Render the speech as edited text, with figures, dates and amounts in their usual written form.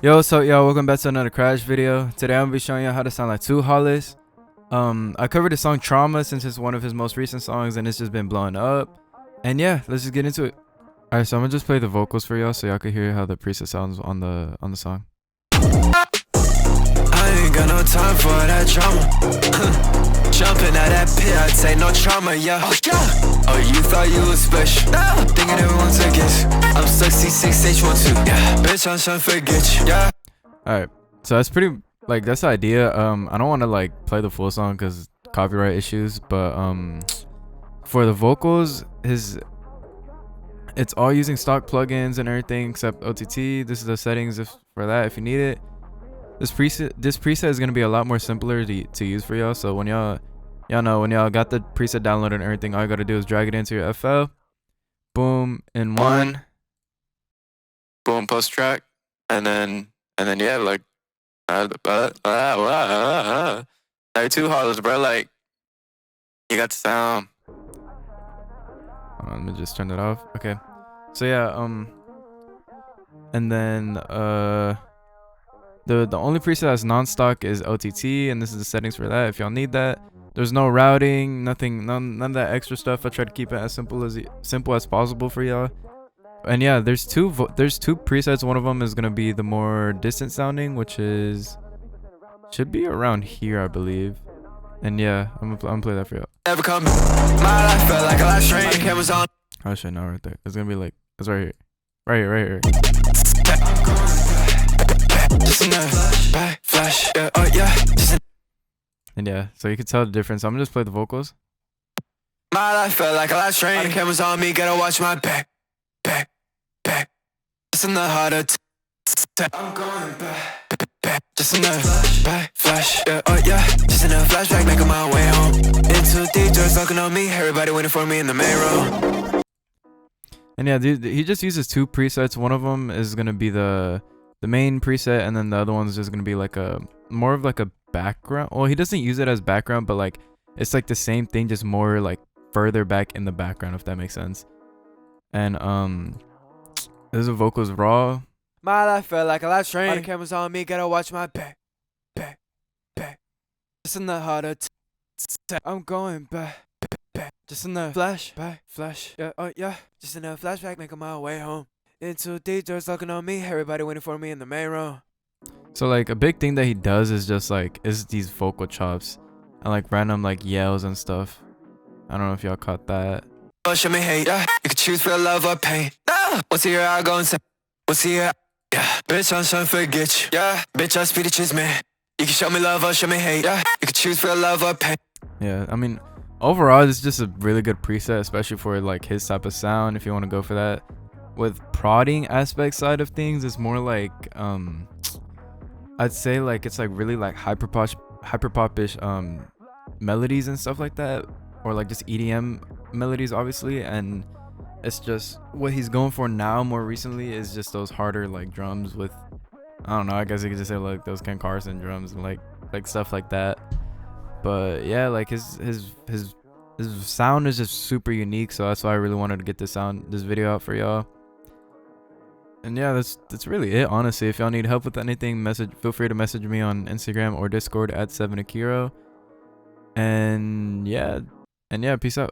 Yo, what's up, y'all? Welcome back to another Crash video. Today I'm gonna be showing you how to sound like 2hollis. I covered the song Trauma since it's one of his most recent songs and it's just been blowing up. And yeah, let's just get into it. Alright, so I'm gonna just play the vocals for y'all so y'all can hear how the preset sounds on the song. I ain't got no time for that drama. Jumping out that pit, I take no trauma, yeah. Oh, you thought you was special. Thinking everyone's a guess. I'm sexy 6H12, yeah. Bitch, I'm trying to forget you, yeah. Alright, so that's pretty, like, that's the idea. I don't want to like play the full song because copyright issues, but for the vocals, it's all using stock plugins and everything except OTT. This is the settings for that if you need it. This preset is gonna be a lot more simpler to use for y'all. So when y'all know when y'all got the preset downloaded and everything, all you gotta do is drag it into your FL. Boom, in one. Boom, post track, and then yeah, like, like 2hollis, bro. Like, you got the sound. Let me just turn it off. Okay, so yeah, and then the only preset that's non-stock is OTT, and this is the settings for that if y'all need that. There's no routing, none of that extra stuff. I try to keep it as simple as possible for y'all. And yeah, there's two presets. One of them is gonna be the more distant sounding, which should be around here, I believe. And yeah, I'm gonna play that for y'all. Never come. My life felt like a live stream. Cameras on. Oh shit, no, right there. It's gonna be like, it's right here, right here. Just enough flash, yeah, oh yeah. And yeah, so you can tell the difference. I'm gonna just play the vocals. My life felt like a live stream. The cameras on me, gotta watch my back. Just in the harder. I'm going back. Just enough flash, yeah, oh yeah. Just enough flashback, making my way home. Into deep doors looking on me. Everybody waiting for me in the main room. And yeah, dude, he just uses two presets. One of them is gonna be the main preset, and then the other one is just gonna be like more of like a background. Well, he doesn't use it as background, but like it's like the same thing, just more like further back in the background, if that makes sense. And this is vocals raw. My life felt like a live stream. All the cameras on me, gotta watch my back. Just in the harder. I'm going back. Just in the flash, yeah, oh yeah. Just in the flashback, making my way home. Into deep doors looking on me. Everybody waiting for me in the main room. So like a big thing that he does is just like these vocal chops and like random like yells and stuff. I don't know if y'all caught that. Oh, show me hate, yeah. You can choose for love or pain. What's here, I go and say. What's here, yeah. Bitch, I'm trying to forget you, yeah. Bitch, I speak the truth, man. You can show me love or show me hate, yeah. You can choose for love or pain. Yeah, I mean, overall, it's just a really good preset, especially for like his type of sound. If you want to go for that, with prodding aspect side of things, it's more like I'd say like it's like really like hyperpopish melodies and stuff like that, or like just EDM melodies, obviously. And it's just what he's going for now more recently is just those harder like drums with, I don't know, I guess you could just say like those Carson drums and like stuff like that. But yeah, like his sound is just super unique, so that's why I really wanted to get this video out for y'all. And yeah, that's really it, honestly. If y'all need help with anything, feel free to message me on Instagram or Discord at 7akkiro. And yeah, peace out.